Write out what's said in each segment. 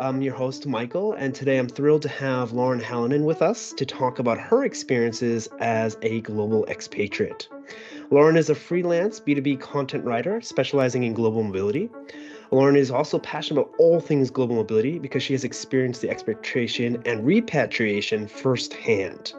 I'm your host, Michael, and today I'm thrilled to have Lauren Halonen with us to talk about her experiences as a global expatriate. Lauren is a freelance B2B content writer specializing in global mobility. Lauren is also passionate about all things global mobility because she has experienced the expatriation and repatriation firsthand.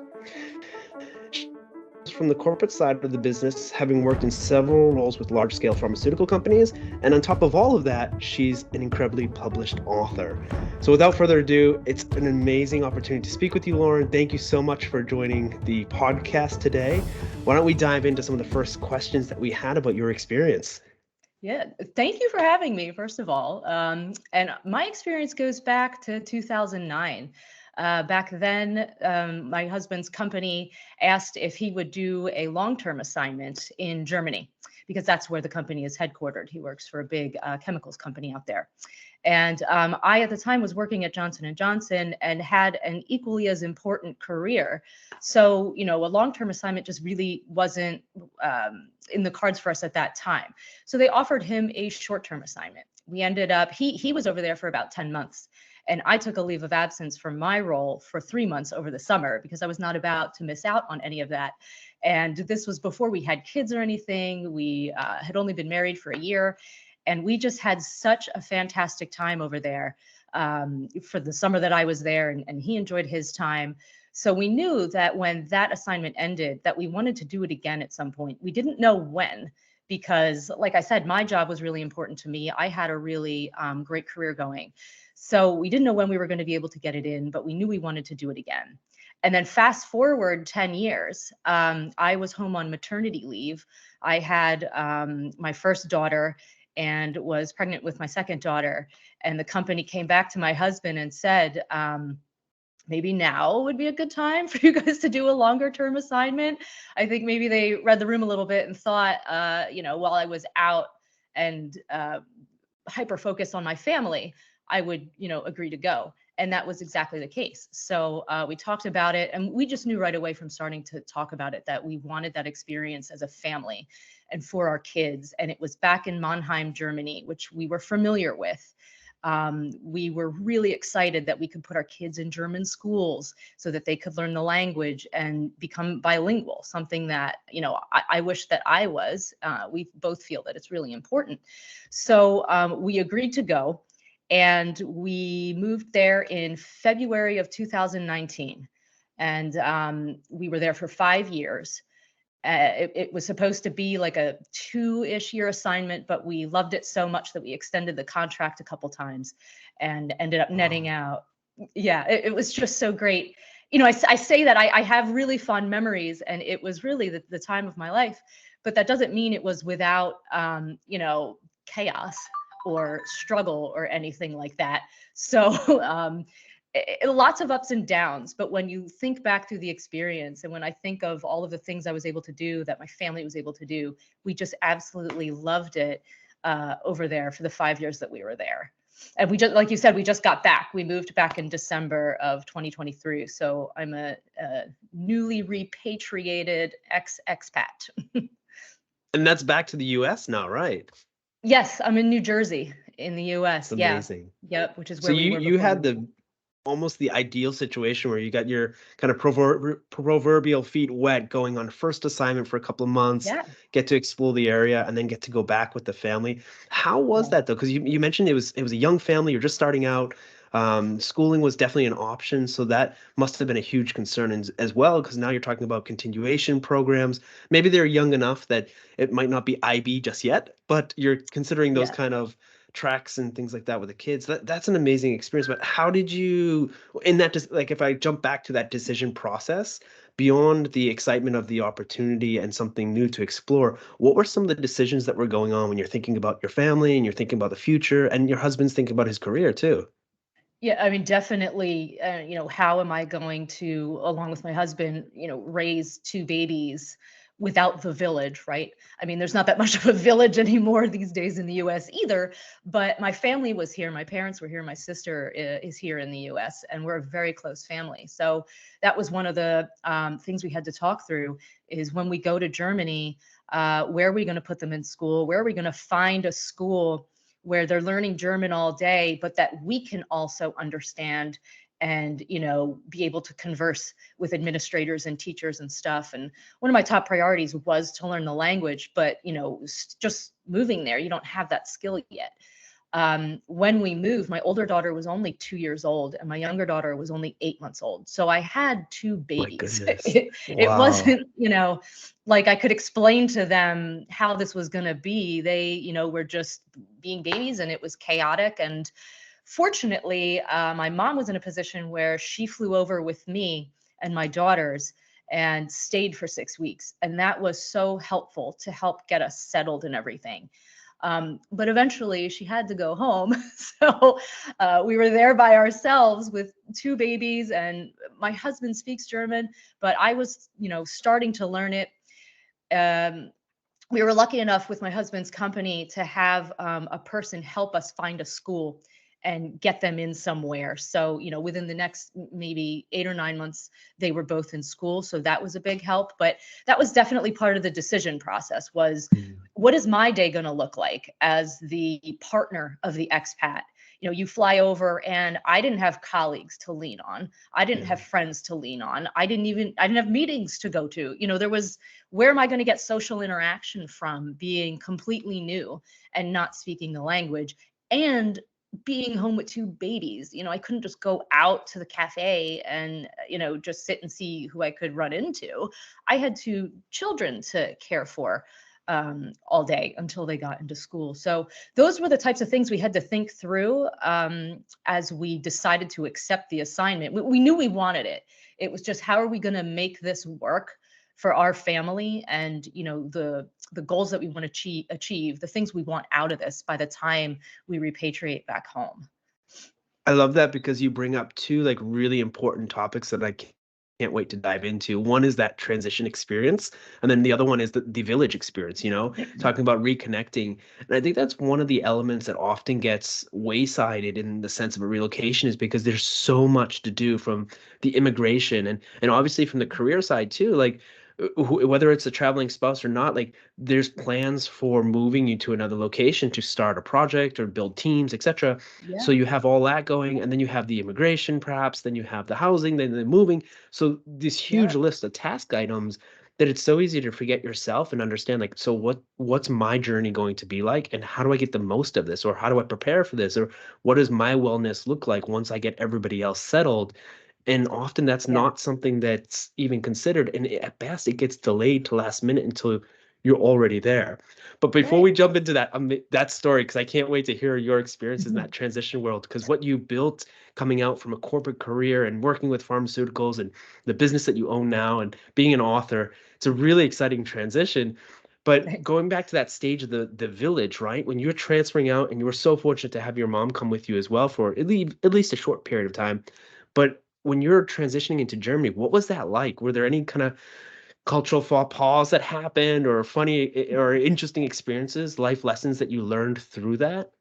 From the corporate side of the business, having worked in several roles with large-scale pharmaceutical companies, and on top of all of that, she's an incredibly published author. So without further ado, it's an amazing opportunity to speak with you, Lauren. Thank you so much for joining the podcast today. Why don't we dive into some of the first questions that we had about your experience? Yeah, thank you for having me, first of all. And my experience goes back to 2009. Back then, my husband's company asked if he would do a long-term assignment in Germany, because that's where the company is headquartered. He works for a big chemicals company out there. And I, at the time, was working at Johnson & Johnson and had an equally as important career. So, a long-term assignment just really wasn't in the cards for us at that time. So they offered him a short-term assignment. We ended up, he was over there for about 10 months. And I took a leave of absence from my role for 3 months over the summer because I was not about to miss out on any of that. And this was before we had kids or anything. We had only been married for a year. And we just had such a fantastic time over there for the summer that I was there, and he enjoyed his time. So we knew that when that assignment ended, that we wanted to do it again at some point. We didn't know when, because like I said, my job was really important to me. I had a really great career going. So we didn't know when we were going to be able to get it in, but we knew we wanted to do it again. And then fast forward 10 years, I was home on maternity leave. I had my first daughter and was pregnant with my second daughter. And the company came back to my husband and said, maybe now would be a good time for you guys to do a longer term assignment. I think maybe they read the room a little bit and thought, while I was out and hyper focused on my family, I would, agree to go. And that was exactly the case. So we talked about it, and we just knew right away from starting to talk about it that we wanted that experience as a family and for our kids. And it was back in Mannheim, Germany, which we were familiar with. We were really excited that we could put our kids in German schools so that they could learn the language and become bilingual, something that, I wish that I was. We both feel that it's really important. So we agreed to go. And we moved there in February of 2019. And we were there for 5 years. It was supposed to be like a 2-ish year assignment, but we loved it so much that we extended the contract a couple times and ended up netting out. Yeah, it was just so great. I say that I have really fond memories, and it was really the time of my life, but that doesn't mean it was without, chaos or struggle or anything like that. So lots of ups and downs. But when you think back through the experience, and when I think of all of the things I was able to do, that my family was able to do, we just absolutely loved it over there for the 5 years that we were there. And we just, like you said, we just got back. We moved back in December of 2023. So I'm a newly repatriated expat. And that's back to the US now, right? Yes, I'm in New Jersey in the US. It's Yeah. amazing. Yep, which is So where we were you before. had almost the ideal situation where you got your kind of proverbial feet wet going on first assignment for a couple of months, Yeah. get to explore the area, and then get to go back with the family. How was Yeah. that though? Because you mentioned it was a young family, you're just starting out. Schooling was definitely an option, so that must have been a huge concern as well, because now you're talking about continuation programs. Maybe they're young enough that it might not be IB just yet, but you're considering those Yeah. kind of tracks and things like that with the kids. That's an amazing experience. But how did you, in that, just like if I jump back to that decision process, beyond the excitement of the opportunity and something new to explore, what were some of the decisions that were going on when you're thinking about your family and you're thinking about the future and your husband's thinking about his career too? Yeah, I mean, definitely, how am I going to, along with my husband, raise 2 babies without the village, right? I mean, there's not that much of a village anymore these days in the US either, but my family was here. My parents were here. My sister is here in the US, and we're a very close family. So that was one of the things we had to talk through is when we go to Germany, where are we going to put them in school? Where are we going to find a school where they're learning German all day, but that we can also understand and, be able to converse with administrators and teachers and stuff. And one of my top priorities was to learn the language, but, just moving there, you don't have that skill yet. When we moved, my older daughter was only 2 years old and my younger daughter was only 8 months old. So I had two My babies. goodness. It Wow. wasn't, like I could explain to them how this was going to be. They, were just being babies and it was chaotic. And fortunately, my mom was in a position where she flew over with me and my daughters and stayed for 6 weeks. And that was so helpful to help get us settled and everything. But eventually she had to go home. So we were there by ourselves with two babies, and my husband speaks German, but I was, starting to learn it. Um, we were lucky enough with my husband's company to have a person help us find a school and get them in somewhere. So, within the next maybe 8 or 9 months, they were both in school. So that was a big help. But that was definitely part of the decision process was, Mm. what is my day going to look like as the partner of the expat? You fly over and I didn't have colleagues to lean on. I didn't Yeah. have friends to lean on. I didn't have meetings to go to. There was, where am I going to get social interaction from being completely new and not speaking the language and being home with two babies? I couldn't just go out to the cafe and, just sit and see who I could run into. I had two children to care for all day until they got into school. So those were the types of things we had to think through as we decided to accept the assignment. We knew we wanted it. It was just, how are we going to make this work for our family and, the goals that we want to achieve, the things we want out of this by the time we repatriate back home. I love that because you bring up two like really important topics that I can't wait to dive into. One is that transition experience, and then the other one is the village experience, talking about reconnecting. And I think that's one of the elements that often gets waysided in the sense of a relocation is because there's so much to do from the immigration and obviously from the career side too. Like whether it's a traveling spouse or not, like there's plans for moving you to another location to start a project or build teams, etc. So Yeah, you have all that going, and then you have the immigration, perhaps, then you have the housing, then the moving. So this yeah, huge list of task items that it's so easy to forget yourself and understand, like, so what's my journey going to be like, and how do I get the most of this, or how do I prepare for this, or what does my wellness look like once I get everybody else settled? And often that's yeah, not something that's even considered, and at best, it gets delayed to last minute until you're already there. But before right. we jump into that story, because I can't wait to hear your experiences in that transition world, because what you built coming out from a corporate career and working with pharmaceuticals and the business that you own now and being an author, it's a really exciting transition. But going back to that stage of the village, right? When you're transferring out and you were so fortunate to have your mom come with you as well for at least a short period of time. But when you're transitioning into Germany, what was that like? Were there any kind of cultural faux pas that happened or funny or interesting experiences, life lessons that you learned through that?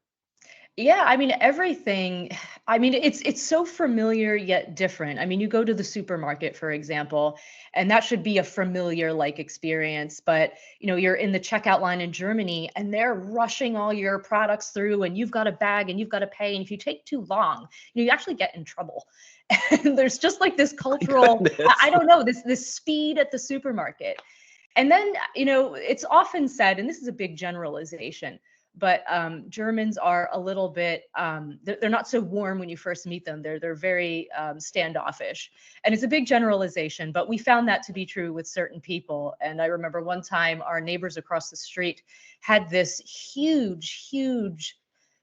Yeah, I mean everything. I mean it's so familiar yet different. I mean, you go to the supermarket, for example, and that should be a familiar like experience, but you're in the checkout line in Germany and they're rushing all your products through and you've got a bag and you've got to pay, and if you take too long, you actually get in trouble. And there's just like this My cultural, I goodness. don't know, this speed at the supermarket. And then, it's often said, and this is a big generalization, but Germans are a little bit, they're not so warm when you first meet them. They're very standoffish. And it's a big generalization, but we found that to be true with certain people. And I remember one time our neighbors across the street had this huge, huge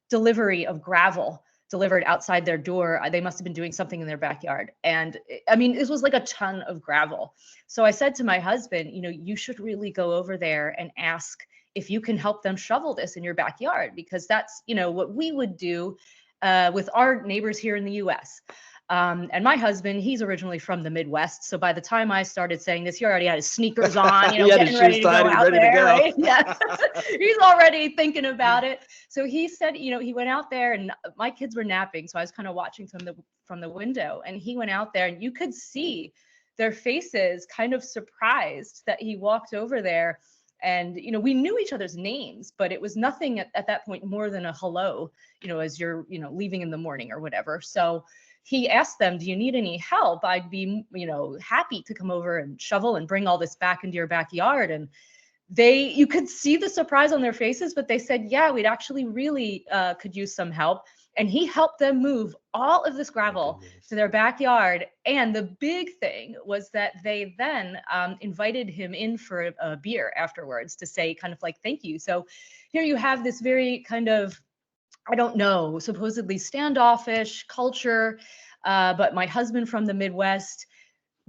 delivery of gravel delivered outside their door. They must have been doing something in their backyard. And I mean, this was like a ton of gravel. So I said to my husband, you should really go over there and ask if you can help them shovel this in your backyard, because that's, what we would do with our neighbors here in the US. And my husband, he's originally from the Midwest. So by the time I started saying this, he already had his sneakers on, He had his getting shoes ready to tied, go he's out ready to there, go. right? Yeah. He's already thinking about it. So he said, he went out there and my kids were napping. So I was kind of watching from the window, and he went out there and you could see their faces kind of surprised that he walked over there And, we knew each other's names, but it was nothing at that point more than a hello, as you're, leaving in the morning or whatever. So he asked them, do you need any help? I'd be, happy to come over and shovel and bring all this back into your backyard. And you could see the surprise on their faces, but they said, yeah, we'd actually really could use some help. And he helped them move all of this My gravel to goodness. their backyard. And the big thing was that they then invited him in for a beer afterwards to say kind of like, thank you. So here you have this very kind of, I don't know, supposedly standoffish culture. But my husband from the Midwest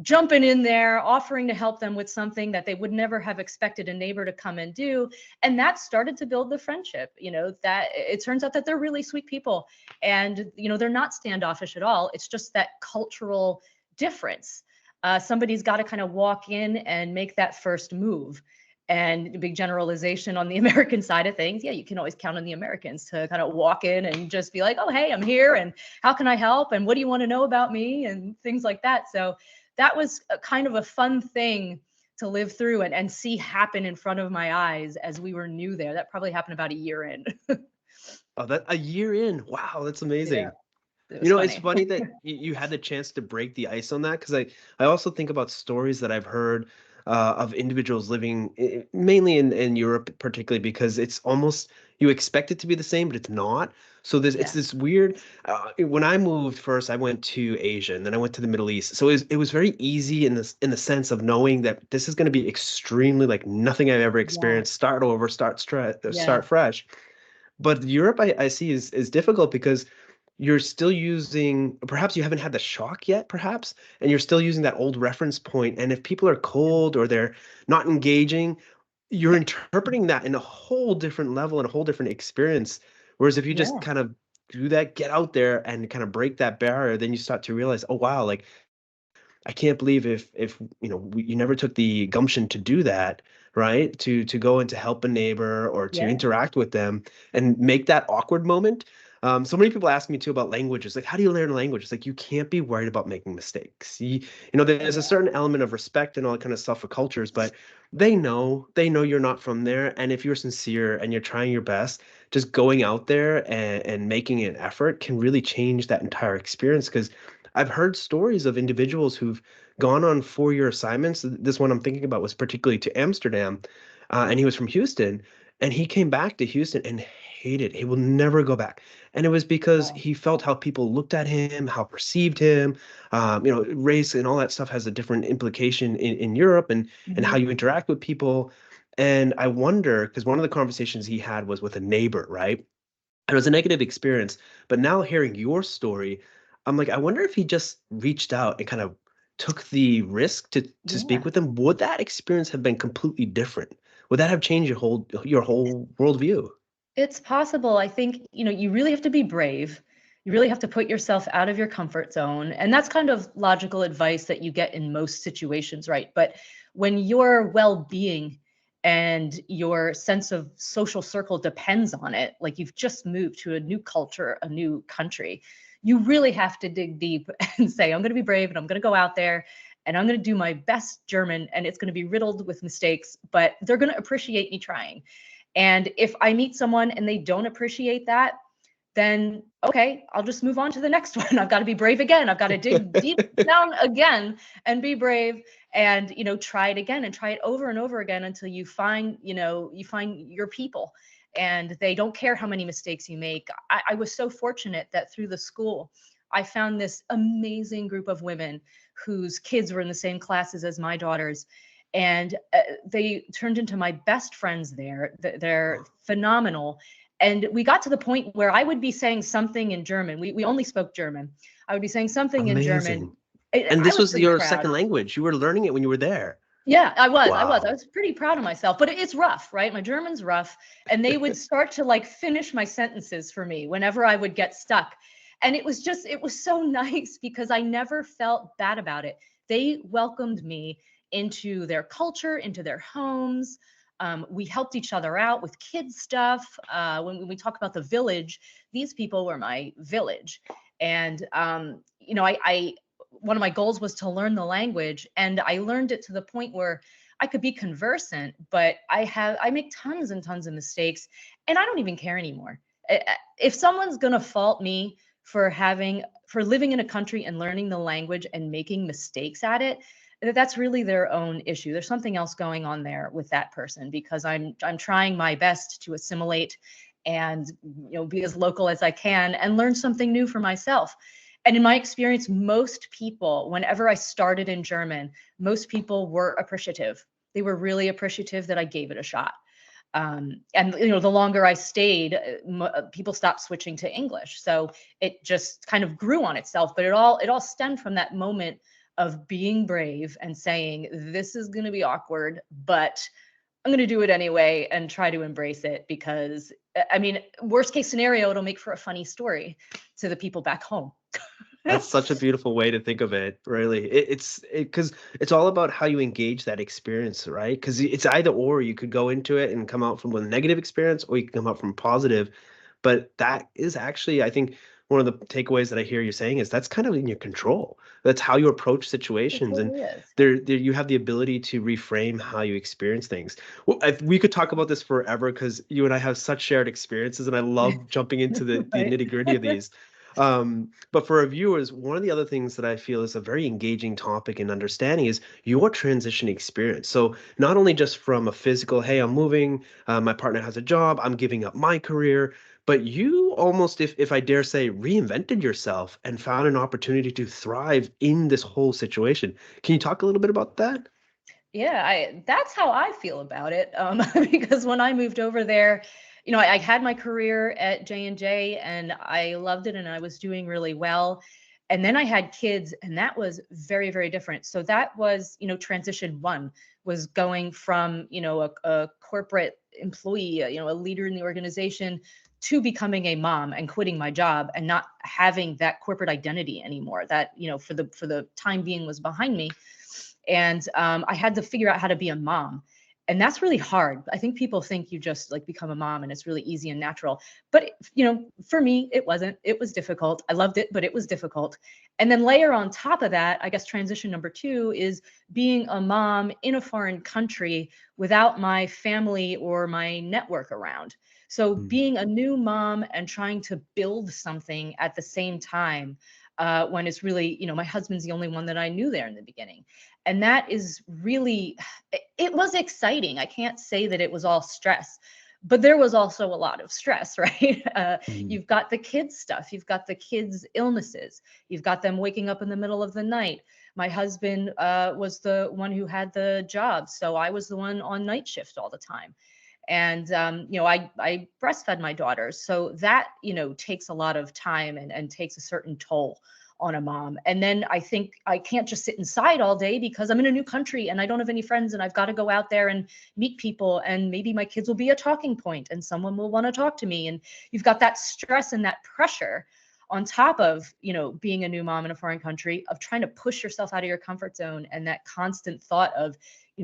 jumping in there, offering to help them with something that they would never have expected a neighbor to come and do. And that started to build the friendship, that it turns out that they're really sweet people. And, they're not standoffish at all. It's just that cultural difference. Somebody's got to kind of walk in and make that first move. And big generalization on the American side of things. Yeah, you can always count on the Americans to kind of walk in and just be like, oh, hey, I'm here. And how can I help? And what do you want to know about me? And things like that. So that was a kind of a fun thing to live through and see happen in front of my eyes as we were new there. That probably happened about a year in. Oh, that a year in. Wow, that's Yeah, amazing. it was It's funny. funny that you had the chance to break the ice on that because I also think about stories that I've heard of individuals living mainly in Europe, particularly because it's almost you expect it to be the same, but it's not. So it's Yeah, this weird. When I moved first, I went to Asia and then I went to the Middle East. So it was very easy in the sense of knowing that this is going to be extremely like nothing I've ever yeah, experienced. Start over, yeah, start fresh. But Europe, I see is difficult because you're still using perhaps you haven't had the shock yet, perhaps, and you're still using that old reference point. And if people are cold or they're not engaging, you're interpreting that in a whole different level and a whole different experience. Whereas if you just yeah, kind of do that, get out there and kind of break that barrier, then you start to realize, oh wow, like I can't believe if you never took the gumption to do that, right? To go and to help a neighbor or to yeah, interact with them and make that awkward moment. So many people ask me too about languages. Like, how do you learn a language? It's like you can't be worried about making mistakes. There's a yeah, certain element of respect and all that kind of stuff for cultures, but they know you're not from there. And if you're sincere and you're trying your best, just going out there and making an effort can really change that entire experience. Because I've heard stories of individuals who've gone on 4-year assignments. This one I'm thinking about was particularly to Amsterdam, and he was from Houston, and he came back to Houston and hated. He will never go back, and it was because wow, he felt how people looked at him, how perceived him. Race and all that stuff has a different implication in Europe, and how hmm, you interact with people. And I wonder because one of the conversations he had was with a neighbor, right? It was a negative experience. But now hearing your story, I'm like, I wonder if he just reached out and kind of took the risk to speak yeah. with them. Would that experience have been completely different? Would that have changed your whole worldview? It's possible. I think, you really have to be brave. You really have to put yourself out of your comfort zone. And that's kind of logical advice that you get in most situations, right? But when your well being and your sense of social circle depends on it, like you've just moved to a new culture, a new country, you really have to dig deep and say, I'm going to be brave and I'm going to go out there and I'm going to do my best German. And it's going to be riddled with mistakes, but they're going to appreciate me trying. And if I meet someone and they don't appreciate that, then okay, I'll just move on to the next one. I've got to be brave again. I've got to dig deep down again and be brave and try it again and try it over and over again until you find your people and they don't care how many mistakes you make. I was so fortunate that through the school, I found this amazing group of women whose kids were in the same classes as my daughters and they turned into my best friends there. They're phenomenal. And we got to the point where I would be saying something in German. We only spoke German. I would be saying something in German. Amazing. And I this was was pretty your proud. second language. You were learning it when you were there. Yeah, I was. I was. I Wow. was pretty proud of myself, but it's rough, right? My German's rough. And they would start to like finish my sentences for me whenever I would get stuck. And it was so nice because I never felt bad about it. They welcomed me into their culture, into their homes. We helped each other out with kids stuff. When we talk about the village, these people were my village. And, I one of my goals was to learn the language, and I learned it to the point where I could be conversant, but I make tons and tons of mistakes, and I don't even care anymore. If someone's gonna fault me for living in a country and learning the language and making mistakes at it, that's really their own issue. There's something else going on there with that person, because I'm trying my best to assimilate and be as local as I can and learn something new for myself. And in my experience, most people, whenever I started in German, most people were appreciative. They were really appreciative that I gave it a shot. And the longer I stayed, people stopped switching to English. So it just kind of grew on itself. But it all stemmed from that moment of being brave and saying, this is going to be awkward, but I'm going to do it anyway and try to embrace it, because I mean, worst case scenario, it'll make for a funny story to the people back home. That's such a beautiful way to think of it, really. Because it's all about how you engage that experience, right? Because it's either or. You could go into it and come out from a negative experience, or you can come out from positive. But that is actually, I think, one of the takeaways that I hear you saying is that's kind of in your control. That's how you approach It situations, and totally is. there you have the ability to reframe how you experience things. Well, we could talk about this forever because you and I have such shared experiences, and I love jumping into the Right. nitty gritty of these. But for our viewers, one of the other things that I feel is a very engaging topic in understanding is your transition experience. So not only just from a physical, hey, I'm moving, my partner has a job, I'm giving up my career, but you almost, if I dare say, reinvented yourself and found an opportunity to thrive in this whole situation. Can you talk a little bit about that? Yeah, that's how I feel about it. Because when I moved over there, I had my career at J&J and I loved it and I was doing really well. And then I had kids, and that was very, very different. So that was, transition one, was going from, a corporate employee, a leader in the organization, to becoming a mom and quitting my job and not having that corporate identity anymore. That, for the time being, was behind me. And I had to figure out how to be a mom. And that's really hard. I think people think you just like become a mom and it's really easy and natural. But, for me, it wasn't. It was difficult. I loved it, but it was difficult. And then layer on top of that, I guess transition number two is being a mom in a foreign country without my family or my network around. So Mm, being a new mom and trying to build something at the same time, when it's really, my husband's the only one that I knew there in the beginning. And that is really, it was exciting. I can't say that it was all stress, but there was also a lot of stress, right? mm, You've got the kids stuff, you've got the kids illnesses, you've got them waking up in the middle of the night. My husband was the one who had the job, so I was the one on night shift all the time. And I breastfed my daughters, so that takes a lot of time and takes a certain toll on a mom. And then I think I can't just sit inside all day because I'm in a new country and I don't have any friends, and I've got to go out there and meet people, and maybe my kids will be a talking point and someone will want to talk to me. And you've got that stress and that pressure on top of being a new mom in a foreign country, of trying to push yourself out of your comfort zone, and that constant thought of,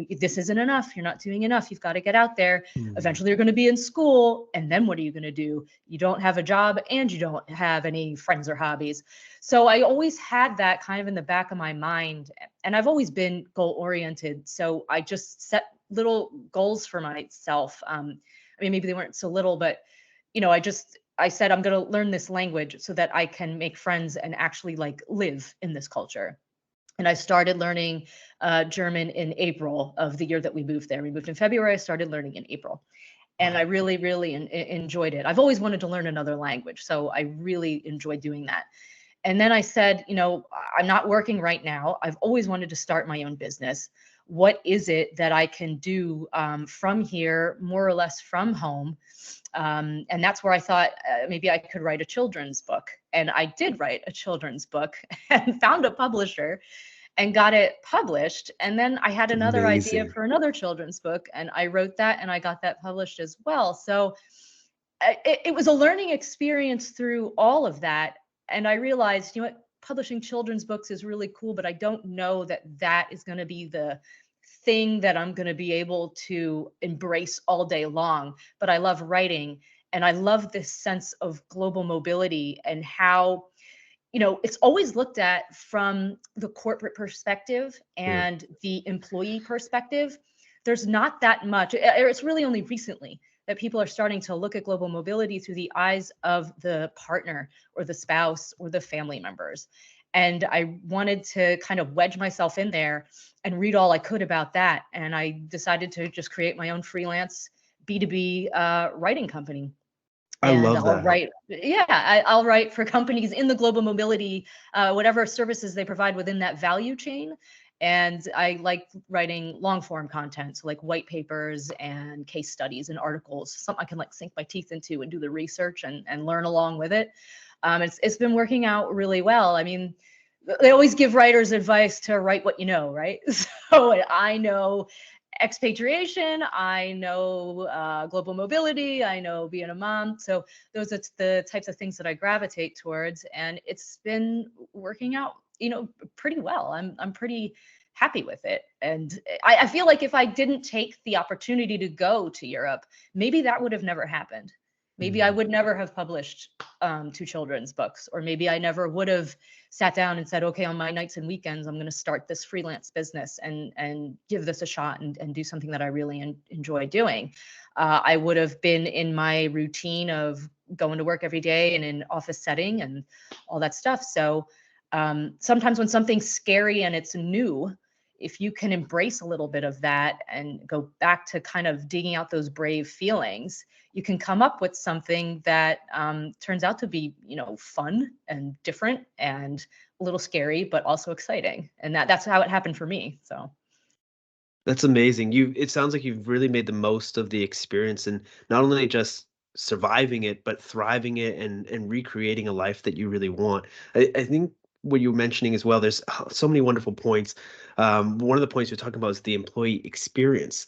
this isn't enough, you're not doing enough, you've got to get out there. mm. Eventually you're going to be in school, and then what are you going to do? You don't have a job and you don't have any friends or hobbies. So I always had that kind of in the back of my mind, and I've always been goal oriented, so I just set little goals for myself. I mean, maybe they weren't so little, but I said I'm going to learn this language so that I can make friends and actually like live in this culture. And I started learning German in April of the year that we moved there. We moved in February. I started learning in April, and I Wow. really, really enjoyed it. I've always wanted to learn another language, so I really enjoyed doing that. And then I said, I'm not working right now. I've always wanted to start my own business. What is it that I can do from here, more or less from home? And that's where I thought maybe I could write a children's book. And I did write a children's book and found a publisher and got it published. And then I had another idea Amazing. for another children's book, and I wrote that and I got that published as well. So it was a learning experience through all of that. And I realized, what, publishing children's books is really cool, but I don't know that that is going to be the thing that I'm going to be able to embrace all day long. But I love writing, and I love this sense of global mobility and how it's always looked at from the corporate perspective Yeah. and the employee perspective. There's not that much. It's really only recently that people are starting to look at global mobility through the eyes of the partner or the spouse or the family members. And I wanted to kind of wedge myself in there and read all I could about that. And I decided to just create my own freelance B2B writing company. I And love I'll that. write, yeah, I'll write for companies in the global mobility, whatever services they provide within that value chain. And I like writing long form content, so like white papers and case studies and articles, something I can like sink my teeth into and do the research and learn along with it. It's been working out really well. I mean, they always give writers advice to write what you know, right? So I know expatriation, I know global mobility, I know being a mom. So those are the types of things that I gravitate towards, and it's been working out, pretty well. I'm pretty happy with it, and I feel like if I didn't take the opportunity to go to Europe, maybe that would have never happened. Maybe I Mhm. would never have published 2 children's books, or maybe I never would have sat down and said, okay, on my nights and weekends, I'm going to start this freelance business and give this a shot and do something that I really enjoy doing. I would have been in my routine of going to work every day in an office setting and all that stuff. So sometimes when something's scary and it's new, if you can embrace a little bit of that and go back to kind of digging out those brave feelings, you can come up with something that turns out to be, fun and different and a little scary, but also exciting. And that's how it happened for me. So That's amazing. It sounds like you've really made the most of the experience and not only just surviving it, but thriving it and recreating a life that you really want. I think what you were mentioning as well, there's so many wonderful points. One of the points you're talking about is the employee experience.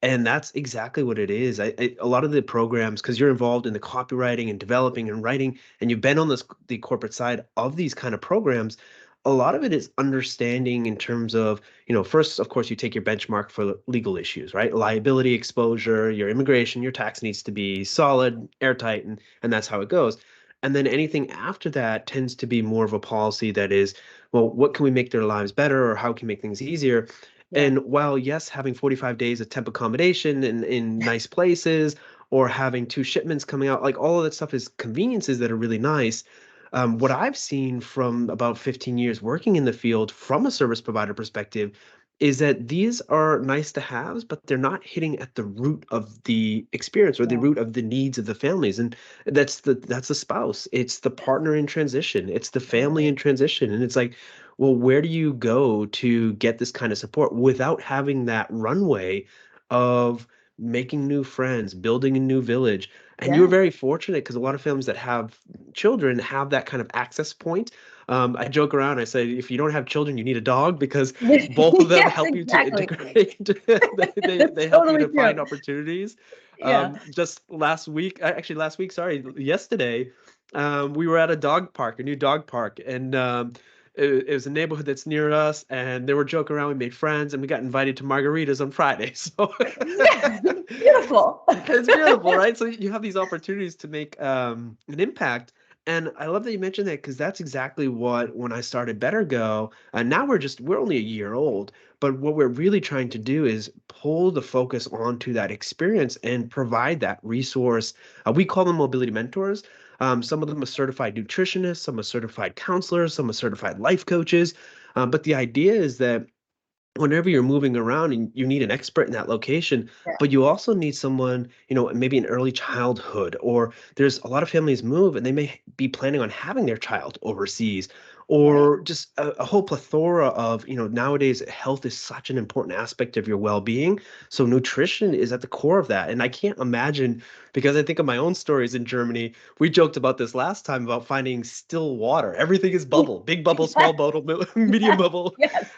And that's exactly what it is. A lot of the programs, because you're involved in the copywriting and developing and writing, and you've been on the corporate side of these kind of programs, a lot of it is understanding in terms of, first, of course, you take your benchmark for legal issues, right? Liability exposure, your immigration, your tax needs to be solid, airtight, and that's how it goes. And then anything after that tends to be more of a policy that is, well, what can we make their lives better or how can we make things easier? yeah, And while, yes, having 45 days of temp accommodation in nice places or having 2 shipments coming out, like all of that stuff is conveniences that are really nice. What I've seen from about 15 years working in the field from a service provider perspective is that these are nice to haves, but they're not hitting at the root of the experience or the yeah, root of the needs of the families. And that's the spouse. It's the partner in transition. It's the family in totally. transition. And it's like, well, where do you go to get this kind of support without having that runway of making new friends, building a new village? And you were Yeah. very fortunate because a lot of families that have children have that kind of access point. I joke around. I say, if you don't have children, you need a dog because both of them Yes, help you to exactly. integrate. That's they help you totally to true. find opportunities. Yeah. Just last week, actually last week, sorry, yesterday, we were at a dog park, a new dog park, and it was a neighborhood that's near us, and they were joking around. We made friends, and we got invited to margaritas on Friday. So Yeah. Beautiful. it's beautiful, right? So you have these opportunities to make an impact. And I love that you mentioned that because that's exactly what, when I started Better Go, and now we're only a year old, but what we're really trying to do is pull the focus onto that experience and provide that resource. We call them mobility mentors. Some of them are certified nutritionists, some are certified counselors, some are certified life coaches. But the idea is that whenever you're moving around and you need an expert in that location, Yeah. but you also need someone, maybe in early childhood, or there's a lot of families move and they may be planning on having their child overseas, Right. or just a whole plethora of, nowadays health is such an important aspect of your well-being. So nutrition is at the core of that. And I can't imagine, because I think of my own stories in Germany. We joked about this last time about finding still water. Everything is bubble, big bubble, small Yes. bubble, medium bubble. Yes.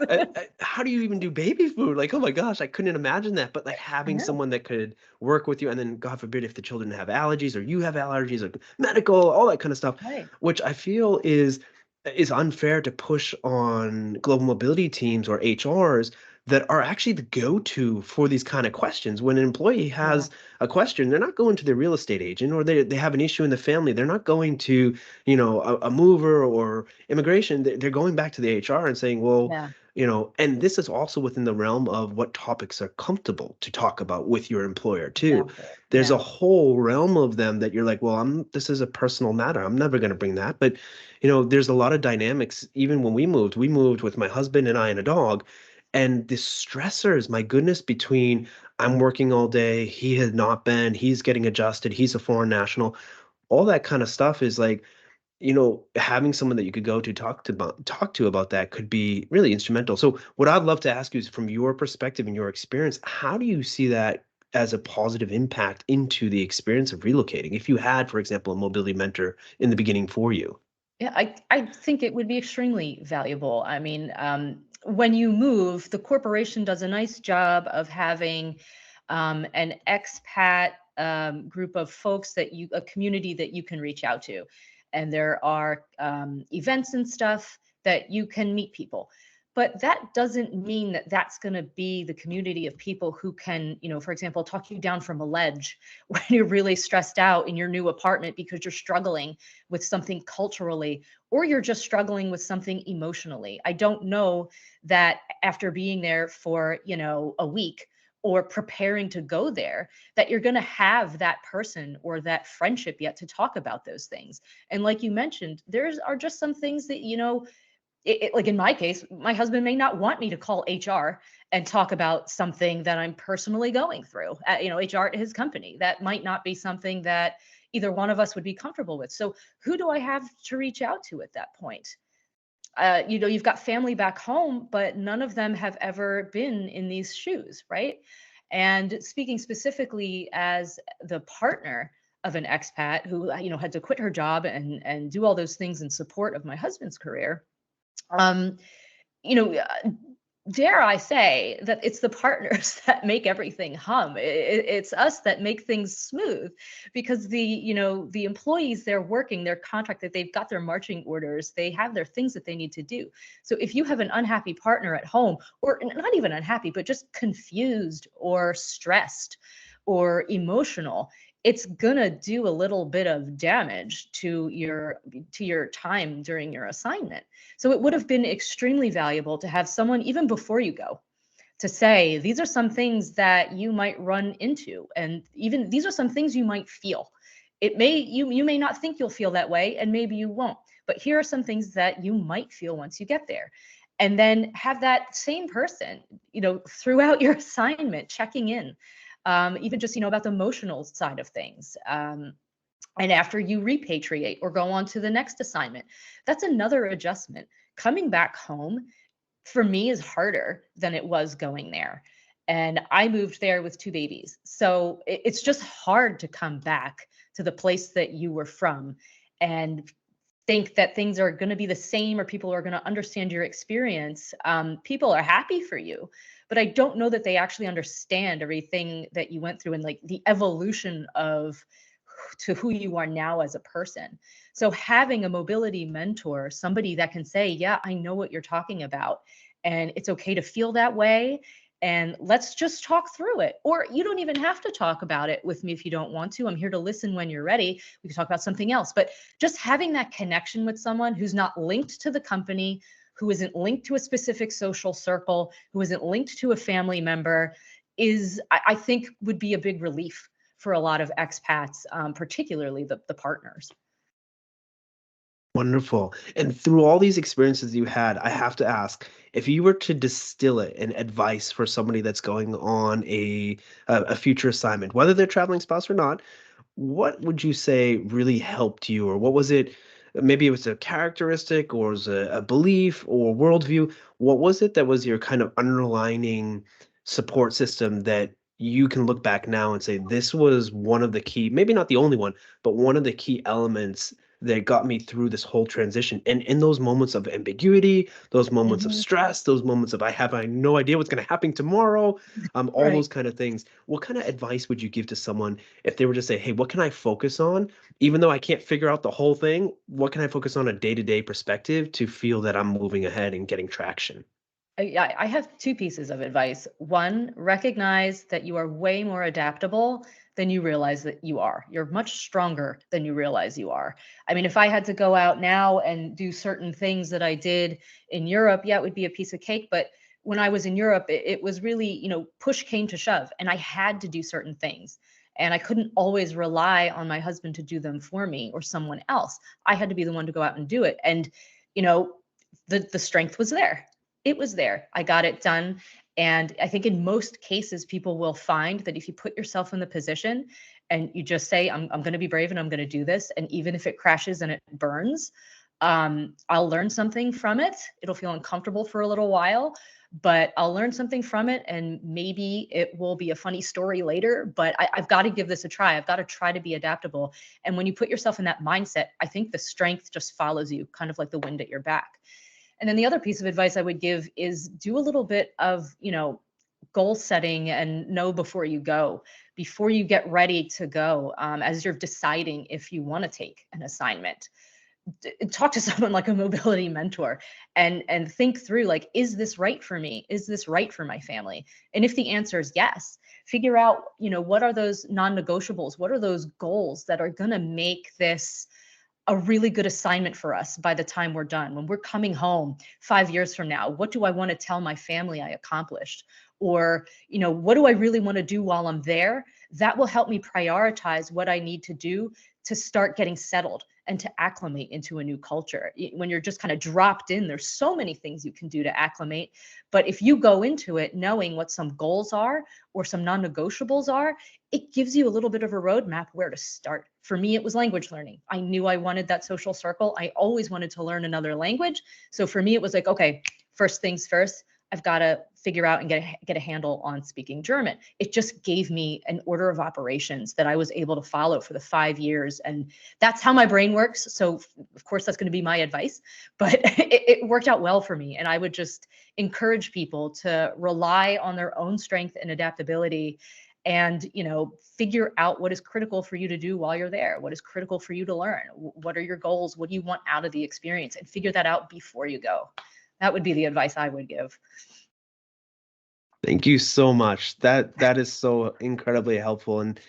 How do you even do baby food? Like, oh my gosh, I couldn't imagine that. But like I having know. someone that could work with you, and then God forbid if the children have allergies or you have allergies or medical, all that kind of stuff, Right. which I feel is unfair to push on global mobility teams or HRs that are actually the go-to for these kind of questions. When an employee Yeah, has a question, they're not going to their real estate agent, or they have an issue in the family. They're not going to, a mover or immigration. They're going back to the HR and saying, well, yeah, and this is also within the realm of what topics are comfortable to talk about with your employer too. exactly. There's Yeah, a whole realm of them that you're like, well, this is a personal matter. I'm never going to bring that. But, there's a lot of dynamics. Even when we moved with my husband and I and a dog, and the stressors, my goodness, between I'm working all day, he had not been, he's getting adjusted, he's a foreign national, all that kind of stuff is like, having someone that you could go to talk to about that could be really instrumental. So what I'd love to ask you is, from your perspective and your experience, how do you see that as a positive impact into the experience of relocating? If you had, for example, a mobility mentor in the beginning for you. yeah. I think it would be extremely valuable. I mean, when you move, the corporation does a nice job of having an expat group of folks a community that you can reach out to. And there are events and stuff that you can meet people. But that doesn't mean that that's going to be the community of people who can, for example, talk you down from a ledge when you're really stressed out in your new apartment because you're struggling with something culturally, or you're just struggling with something emotionally. I don't know that after being there for, a week or preparing to go there, that you're going to have that person or that friendship yet to talk about those things. And like you mentioned, there's are just some things that, like in my case, my husband may not want me to call HR and talk about something that I'm personally going through. HR at his company. That might not be something that either one of us would be comfortable with. So who do I have to reach out to at that point? You've got family back home, but none of them have ever been in these shoes, right? And speaking specifically as the partner of an expat who, had to quit her job and do all those things in support of my husband's career, um, you know, uh, dare I say that it's the partners that make everything hum. It's us that make things smooth because the employees, they're working, they're contracted, they've got their marching orders, they have their things that they need to do. So if you have an unhappy partner at home, or not even unhappy, but just confused or stressed or emotional, it's gonna do a little bit of damage to your time during your assignment. So it would have been extremely valuable to have someone, even before you go, to say, these are some things that you might run into, and even these are some things you might feel. You may not think you'll feel that way, and maybe you won't, but here are some things that you might feel once you get there. And then have that same person, throughout your assignment, checking in, even just, about the emotional side of things. And after you repatriate or go on to the next assignment, that's another adjustment. Coming back home for me is harder than it was going there. And I moved there with two babies. So it's just hard to come back to the place that you were from and think that things are going to be the same or people are going to understand your experience. People are happy for you, but I don't know that they actually understand everything that you went through and like the evolution of to who you are now as a person. So having a mobility mentor, somebody that can say, yeah, I know what you're talking about, and it's okay to feel that way, and let's just talk through it. Or you don't even have to talk about it with me if you don't want to. I'm here to listen when you're ready. We can talk about something else. But just having that connection with someone who's not linked to the company, who isn't linked to a specific social circle, who isn't linked to a family member, I think would be a big relief for a lot of expats, particularly the partners. Wonderful. And through all these experiences you had, I have to ask, if you were to distill it in advice for somebody that's going on a future assignment, whether they're traveling spouse or not, what would you say really helped you, or what was it? Maybe it was a characteristic, or was a belief or worldview. What was it that was your kind of underlining support system that you can look back now and say, this was one of the key, maybe not the only one, but one of the key elements that got me through this whole transition? And in those moments of ambiguity, those moments of Mhm. stress, those moments of I no idea what's going to happen tomorrow, all Right. those kind of things. What kind of advice would you give to someone if they were to say, hey, what can I focus on? Even though I can't figure out the whole thing, what can I focus on a day-to-day perspective to feel that I'm moving ahead and getting traction? I have two pieces of advice. One, recognize that you are way more adaptable than you realize that you are. You're much stronger than you realize you are. I mean, if I had to go out now and do certain things that I did in Europe, yeah, it would be a piece of cake. But when I was in Europe, it was really, push came to shove, and I had to do certain things. And I couldn't always rely on my husband to do them for me or someone else. I had to be the one to go out and do it. And, you know, the strength was there. It was there. I got it done. And I think in most cases, people will find that if you put yourself in the position and you just say, I'm going to be brave and I'm going to do this. And even if it crashes and it burns, I'll learn something from it. It'll feel uncomfortable for a little while, but I'll learn something from it. And maybe it will be a funny story later, but I've got to give this a try. I've got to try to be adaptable. And when you put yourself in that mindset, I think the strength just follows you, kind of like the wind at your back. And then the other piece of advice I would give is do a little bit of, goal setting and know before you go, before you get ready to go, as you're deciding if you want to take an assignment. Talk to someone like a mobility mentor and think through, like, is this right for me? Is this right for my family? And if the answer is yes, figure out, what are those non-negotiables? What are those goals that are going to make this a really good assignment for us by the time we're done? When we're coming home 5 years from now, what do I want to tell my family I accomplished? Or, what do I really want to do while I'm there? That will help me prioritize what I need to do to start getting settled and to acclimate into a new culture. When you're just kind of dropped in, there's so many things you can do to acclimate. But if you go into it knowing what some goals are or some non-negotiables are, it gives you a little bit of a roadmap where to start. For me, it was language learning. I knew I wanted that social circle. I always wanted to learn another language. So for me, it was like, okay, first things first, I've got to figure out and get a handle on speaking German. It just gave me an order of operations that I was able to follow for the 5 years. And that's how my brain works. So of course, that's going to be my advice, but it worked out well for me. And I would just encourage people to rely on their own strength and adaptability and, figure out what is critical for you to do while you're there. What is critical for you to learn? What are your goals? What do you want out of the experience? And figure that out before you go. That would be the advice I would give. Thank you so much. That is so incredibly helpful and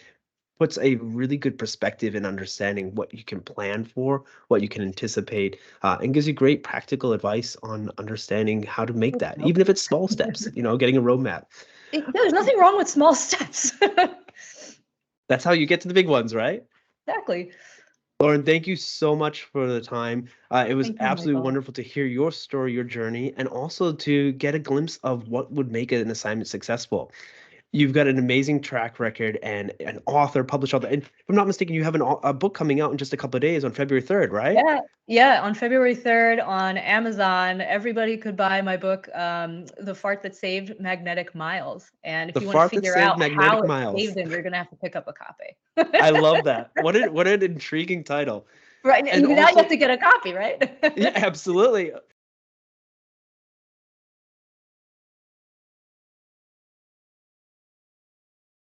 puts a really good perspective in understanding what you can plan for, what you can anticipate, and gives you great practical advice on understanding how to make that, Nope. even if it's small steps, getting a roadmap. There's nothing wrong with small steps. That's how you get to the big ones, right? Exactly. Lauren, thank you so much for the time. It was Thank you, absolutely Michael. wonderful to hear your story, your journey, and also to get a glimpse of what would make an assignment successful. You've got an amazing track record and an author, published author. And if I'm not mistaken, you have a book coming out in just a couple of days on February 3rd, right? Yeah, yeah. On February 3rd on Amazon, everybody could buy my book, The Fart That Saved Magnetic Miles. And if The you want to Fart That figure Saved out Magnetic how it Miles. saved them, you're going to have to pick up a copy. I love that. What an intriguing title. Right. And And now you have also, to get a copy, right? yeah, absolutely.